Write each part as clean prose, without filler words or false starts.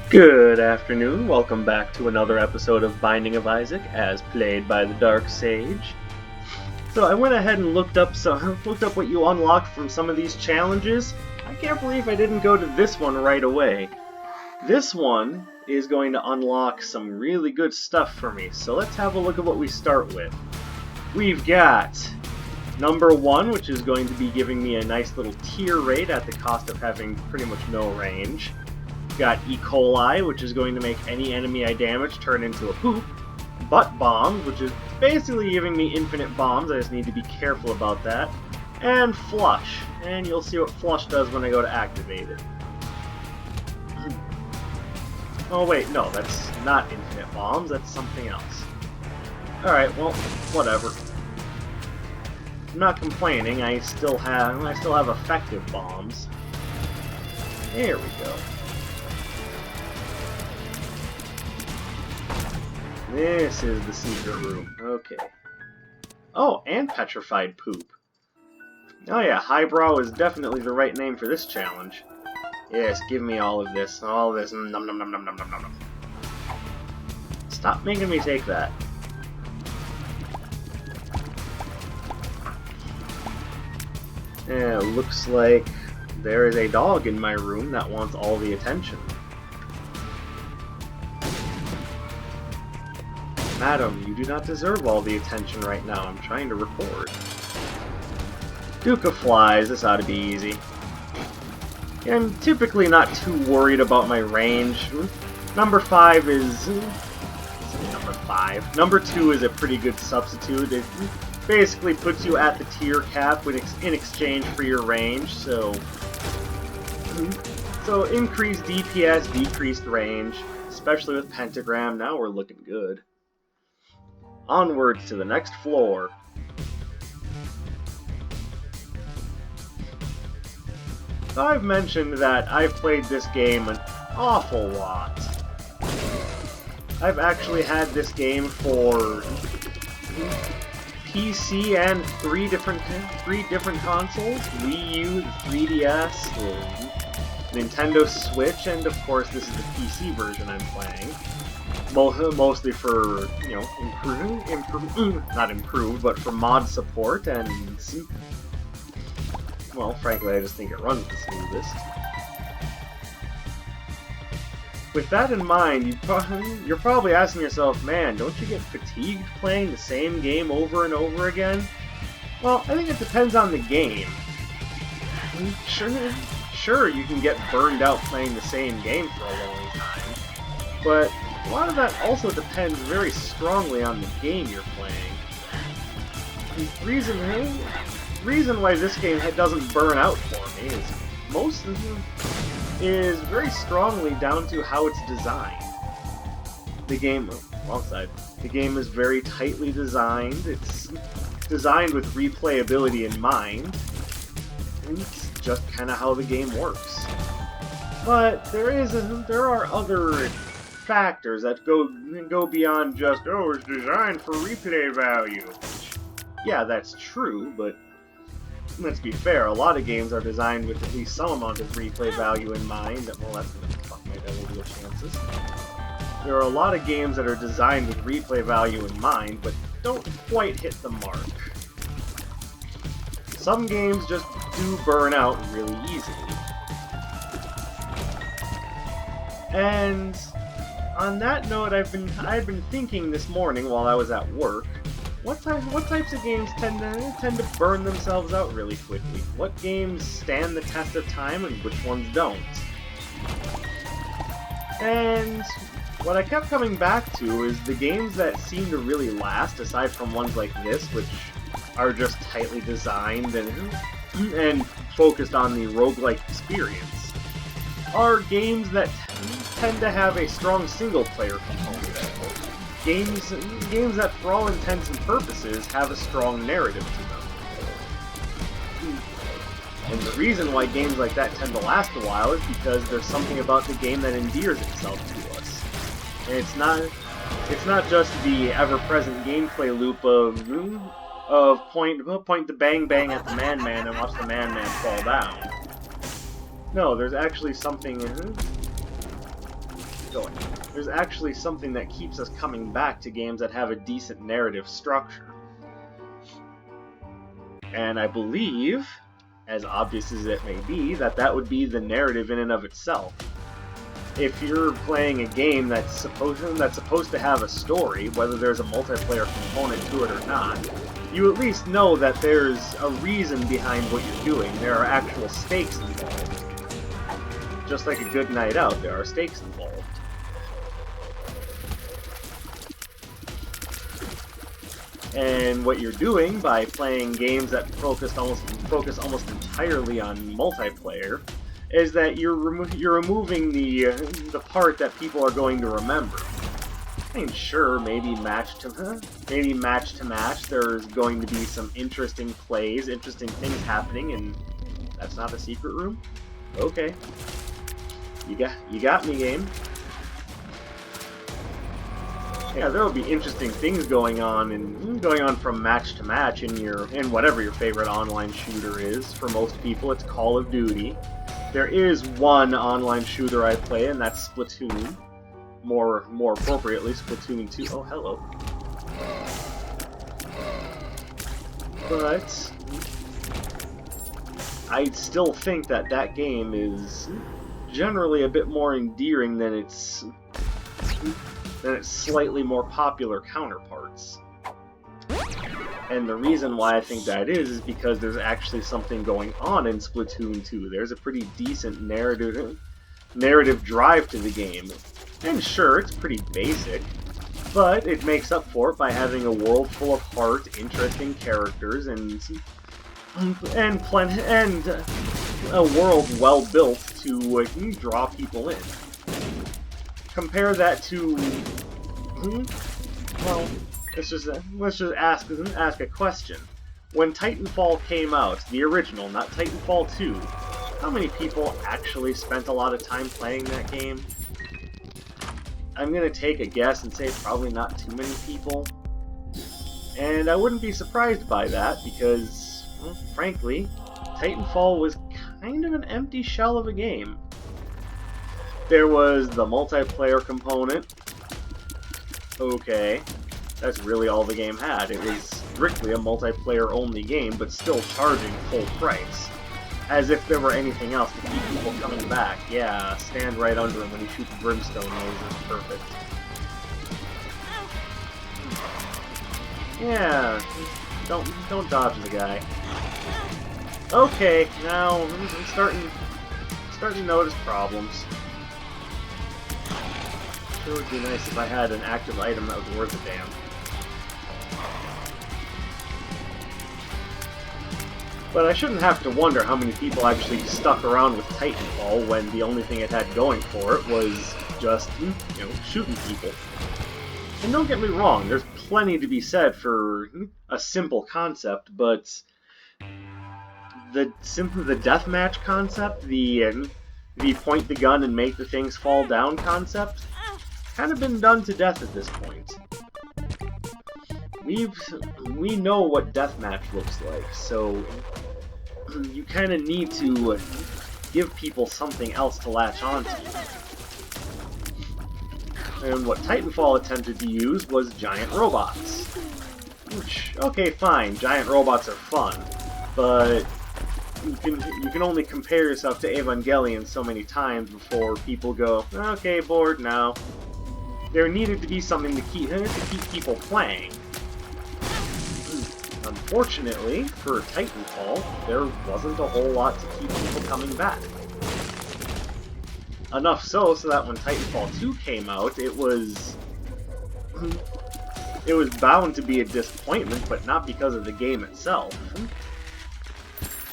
Good afternoon, welcome back to another episode of Binding of Isaac, as played by the Dark Sage. So I went ahead and looked up what you unlocked from some of these challenges. I can't believe I didn't go to this one right away. This one is going to unlock some really good stuff for me, so let's have a look at what we start with. We've got number 1, which is going to be giving me a nice little tier rate at the cost of having pretty much no range. Got E. coli, which is going to make any enemy I damage turn into a poop. Butt bombs, which is basically giving me infinite bombs. I just need to be careful about that. And flush, and you'll see what flush does when I go to activate it. Oh wait, no, that's not infinite bombs, that's something else. Alright, well, whatever. I'm not complaining, I still have effective bombs. There we go. This is the secret room. Okay. Oh, and petrified poop. Oh yeah, highbrow is definitely the right name for this challenge. Yes, give me all of this. All this. Nom nom nom nom nom nom nom. Stop making me take that. Yeah, looks like there is a dog in my room that wants all the attention. Madam, you do not deserve all the attention right now. I'm trying to record. Duke of Flies, this ought to be easy. Yeah, I'm typically not too worried about my range. Number 5 is... Number 5. Number 2 is a pretty good substitute. It basically puts you at the tier cap in exchange for your range, so increased DPS, decreased range, especially with Pentagram. Now we're looking good. Onwards to the next floor. So I've mentioned that I've played this game an awful lot. I've actually had this game for PC and three different consoles: Wii U, 3DS, Nintendo Switch, and of course this is the PC version I'm playing. Mostly for, you know, not improved, but for mod support, and, well, frankly, I just think it runs the smoothest. With that in mind, you're probably asking yourself, man, don't you get fatigued playing the same game over and over again? Well, I think it depends on the game. Sure, you can get burned out playing the same game for a long time, but a lot of that also depends very strongly on the game you're playing. The reason why this game doesn't burn out for me is very strongly down to how it's designed. The game is very tightly designed. It's designed with replayability in mind. And it's just kind of how the game works. But there are other factors that go beyond just, oh, it's designed for replay value. Yeah, that's true, but let's be fair, a lot of games are designed with at least some amount of replay value in mind. Well, that's gonna fuck my Devil's chances. There are a lot of games that are designed with replay value in mind, but don't quite hit the mark. Some games just do burn out really easily. And on that note, I had been thinking this morning while I was at work, what types of games tend to burn themselves out really quickly? What games stand the test of time and which ones don't? And what I kept coming back to is the games that seem to really last, aside from ones like this, which are just tightly designed and focused on the roguelike experience, are games that tend to have a strong single-player component. Games that, for all intents and purposes, have a strong narrative to them. And the reason why games like that tend to last a while is because there's something about the game that endears itself to us. And it's not just the ever-present gameplay loop of point the bang bang at the man-man and watch the man-man fall down. No, there's actually something going. There's actually something that keeps us coming back to games that have a decent narrative structure. And I believe, as obvious as it may be, that would be the narrative in and of itself. If you're playing a game that's supposed to have a story, whether there's a multiplayer component to it or not, you at least know that there's a reason behind what you're doing. There are actual stakes involved. Just like a good night out, there are stakes involved. And what you're doing by playing games that focus almost entirely on multiplayer is that you're removing the part that people are going to remember. I mean, sure, maybe match to match, there's going to be some interesting plays, interesting things happening, and that's not a secret room? Okay. You got me, game. Yeah, there will be interesting things going on from match to match in whatever your favorite online shooter is. For most people, it's Call of Duty. There is one online shooter I play, and that's Splatoon. More appropriately, Splatoon 2. Oh, hello. But I still think that game is generally a bit more endearing than its slightly more popular counterparts. And the reason why I think that is because there's actually something going on in Splatoon 2. There's a pretty decent narrative drive to the game. And sure, it's pretty basic, but it makes up for it by having a world full of heart, interesting characters, and a world well built to draw people in. Compare that to, well, let's just ask a question. When Titanfall came out, the original, not Titanfall 2, how many people actually spent a lot of time playing that game? I'm gonna take a guess and say probably not too many people. And I wouldn't be surprised by that because, well, frankly, Titanfall was kind of an empty shell of a game. There was the multiplayer component. Okay, that's really all the game had. It was strictly a multiplayer-only game, but still charging full price. As if there were anything else to keep people coming back. Yeah, stand right under him when he shoots brimstone lasers. Perfect. Yeah, don't dodge the guy. Okay, now I'm starting to notice problems. Sure would be nice if I had an active item that was worth a damn. But I shouldn't have to wonder how many people actually stuck around with Titanfall when the only thing it had going for it was just, shooting people. And don't get me wrong, there's plenty to be said for a simple concept, but the deathmatch concept, the point the gun and make the things fall down concept, kind of been done to death at this point. We know what deathmatch looks like, so you kind of need to give people something else to latch onto. And what Titanfall attempted to use was giant robots. Which, okay, fine, giant robots are fun, but you can only compare yourself to Evangelion so many times before people go, okay, bored now. There needed to be something to keep people playing. Unfortunately, for Titanfall, there wasn't a whole lot to keep people coming back. Enough so that when Titanfall 2 came out, it was bound to be a disappointment, but not because of the game itself.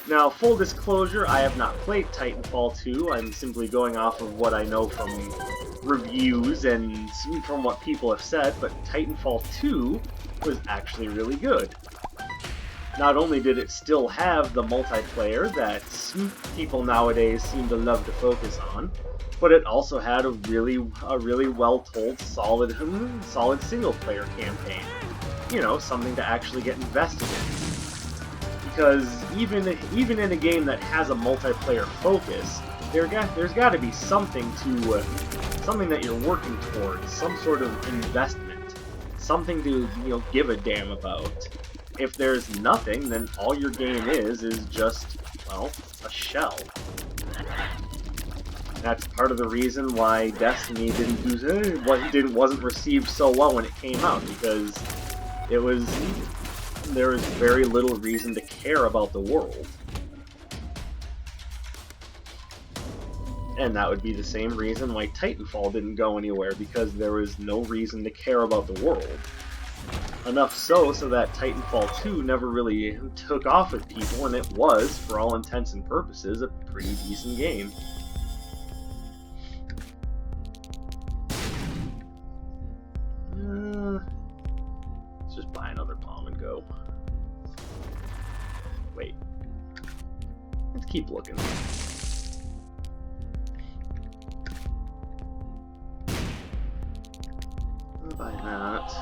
Now, full disclosure, I have not played Titanfall 2. I'm simply going off of what I know from reviews and from what people have said, but Titanfall 2 was actually really good. Not only did it still have the multiplayer that people nowadays seem to love to focus on, but it also had a really well-told, solid single-player campaign. Something to actually get invested in. Because even in a game that has a multiplayer focus, there's got to be something to something that you're working towards, some sort of investment, something to give a damn about. If there's nothing, then all your game is just, well, a shell. That's part of the reason why Destiny wasn't received so well when it came out, because there was very little reason to care about the world. And that would be the same reason why Titanfall didn't go anywhere, because there was no reason to care about the world. Enough so that Titanfall 2 never really took off with people, and it was, for all intents and purposes, a pretty decent game. Let's just buy another bomb and go. Wait. Let's keep looking. I'll buy that.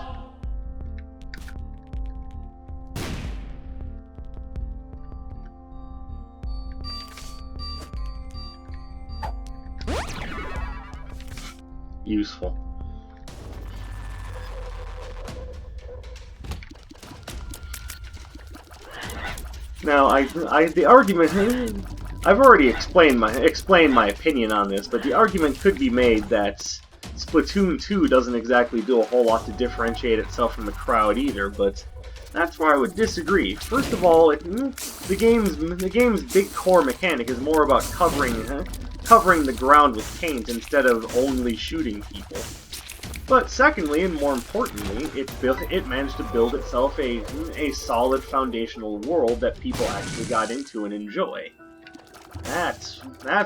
Useful. Now, the argument, I've already explained my opinion on this, but the argument could be made that Splatoon 2 doesn't exactly do a whole lot to differentiate itself from the crowd either, but that's where I would disagree. First of all, the game's big core mechanic is more about covering the ground with paint instead of only shooting people. But secondly, and more importantly, it managed to build itself a solid foundational world that people actually got into and enjoy. That's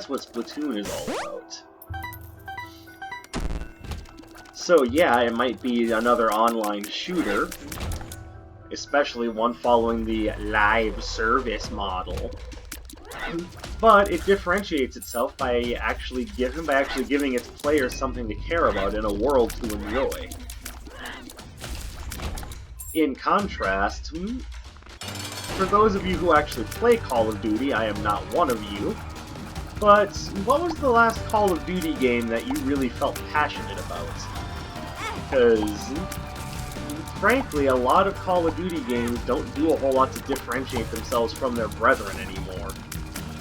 what Splatoon is all about. So yeah, it might be another online shooter, especially one following the live service model. But it differentiates itself by actually giving its players something to care about in a world to enjoy. In contrast, for those of you who actually play Call of Duty, I am not one of you, but what was the last Call of Duty game that you really felt passionate about? Because, frankly, a lot of Call of Duty games don't do a whole lot to differentiate themselves from their brethren anymore.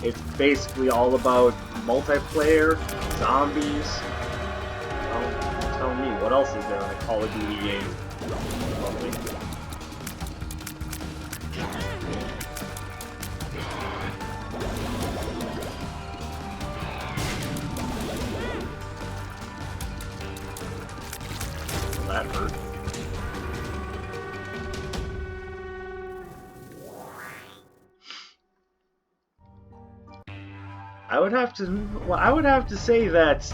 It's basically all about multiplayer, zombies. Well, tell me, what else is there in a Call of Duty game? Probably. Well, that hurt. I would have to say that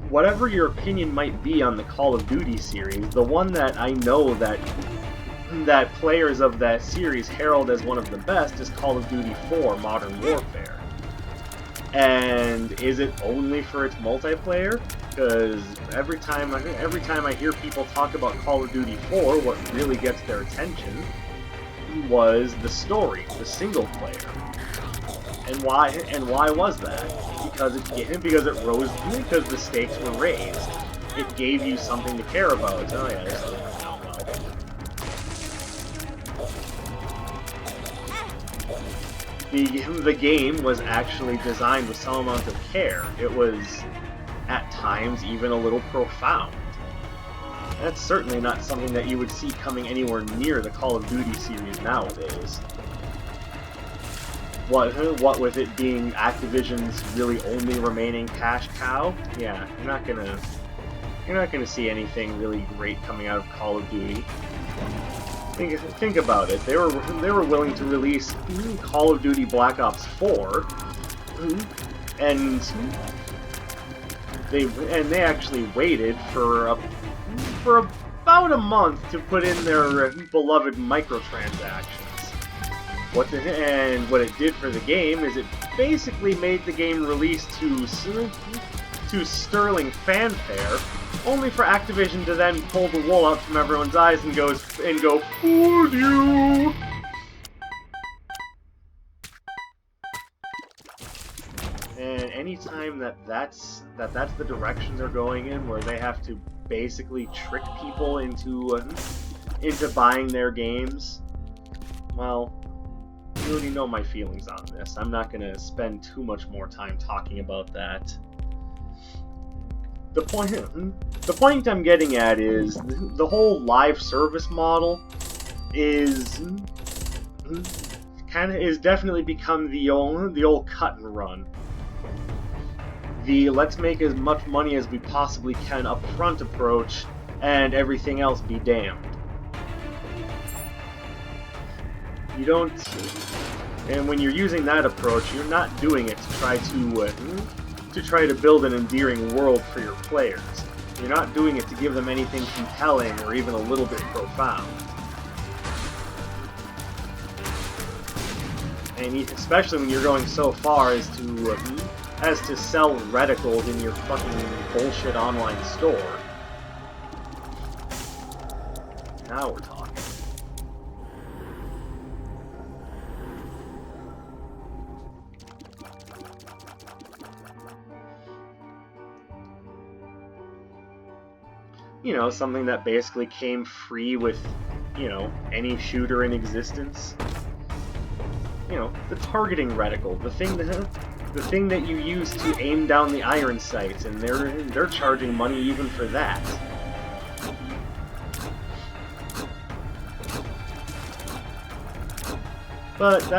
whatever your opinion might be on the Call of Duty series, the one that I know that players of that series herald as one of the best is Call of Duty 4 Modern Warfare. And is it only for its multiplayer? Because every time I hear people talk about Call of Duty 4, what really gets their attention was the story, the single player. And why was that? Because the stakes were raised. It gave you something to care about. Oh yeah, the game was actually designed with some amount of care. It was, at times, even a little profound. That's certainly not something that you would see coming anywhere near the Call of Duty series nowadays. What with it being Activision's really only remaining cash cow? Yeah, you're not gonna see anything really great coming out of Call of Duty. Think about it. They were willing to release Call of Duty Black Ops 4, and they actually waited for about a month to put in their beloved microtransactions. What it did for the game is it basically made the game release to sterling fanfare, only for Activision to then pull the wool out from everyone's eyes and go, "Fooled you!" anytime that's the direction they're going in, where they have to basically trick people into buying their games, well, you already know my feelings on this. I'm not going to spend too much more time talking about that. The point I'm getting at is the whole live service model is definitely become the old cut and run. The let's make as much money as we possibly can up front approach, and everything else be damned. You don't, and when you're using that approach, you're not doing it to try to build an endearing world for your players. You're not doing it to give them anything compelling or even a little bit profound. And especially when you're going so far as to sell reticles in your fucking bullshit online store. Now we're talking. You know, something that basically came free with, you know, any shooter in existence. You know, the targeting reticle, the thing that you use to aim down the iron sights, and they're charging money even for that. But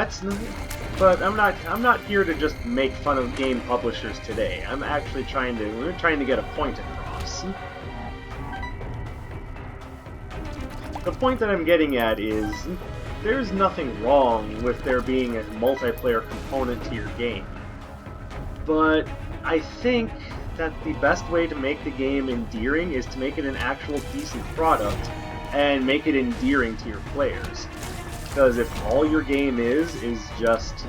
I'm not here to just make fun of game publishers today. I'm actually trying to get a point across. The point that I'm getting at is, there's nothing wrong with there being a multiplayer component to your game. But I think that the best way to make the game endearing is to make it an actual decent product, and make it endearing to your players. Because if all your game is just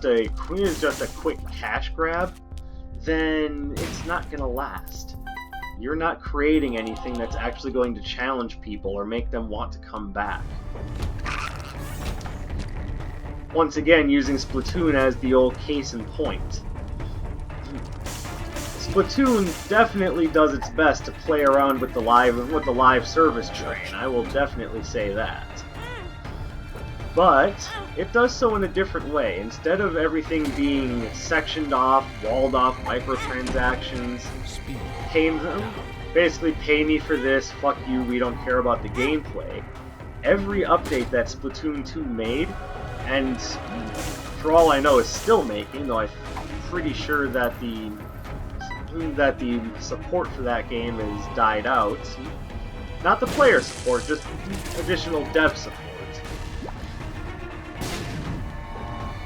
a quick cash grab, then it's not gonna last. You're not creating anything that's actually going to challenge people or make them want to come back. Once again, using Splatoon as the old case in point. Splatoon definitely does its best to play around with the live service train. I will definitely say that. But it does so in a different way. Instead of everything being sectioned off, walled off microtransactions, basically pay me for this, fuck you, we don't care about the gameplay. Every update that Splatoon 2 made, and for all I know is still making, though I'm pretty sure that the support for that game has died out. Not the player support, just additional dev support.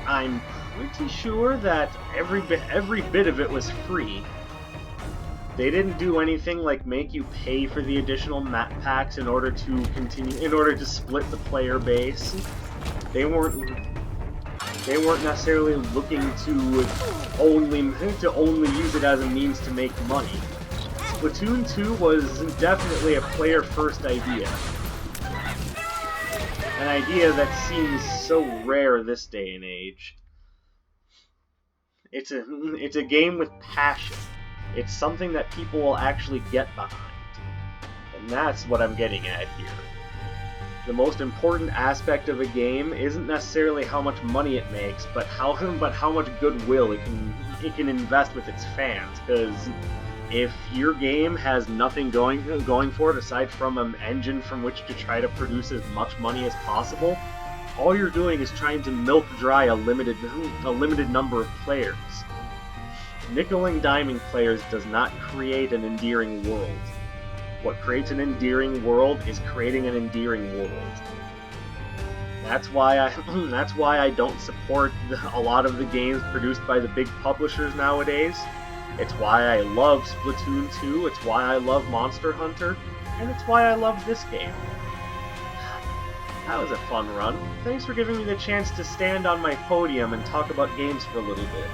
I'm pretty sure that every bit of it was free. They didn't do anything like make you pay for the additional map packs in order to split the player base. They weren't necessarily looking to only use it as a means to make money. Splatoon 2 was definitely a player-first idea. An idea that seems so rare this day and age. It's a game with passion. It's something that people will actually get behind. And that's what I'm getting at here. The most important aspect of a game isn't necessarily how much money it makes, but how much goodwill it can invest with its fans. Because if your game has nothing going for it aside from an engine from which to try to produce as much money as possible, all you're doing is trying to milk dry a limited number of players. Nickel and diming players does not create an endearing world. What creates an endearing world is creating an endearing world. That's why I don't support a lot of the games produced by the big publishers nowadays. It's why I love Splatoon 2, it's why I love Monster Hunter, and it's why I love this game. That was a fun run. Thanks for giving me the chance to stand on my podium and talk about games for a little bit.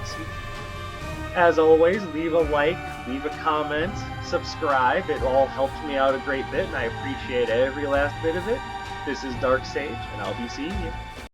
As always, leave a like, leave a comment, subscribe. It all helps me out a great bit, and I appreciate every last bit of it. This is Dark Sage, and I'll be seeing you.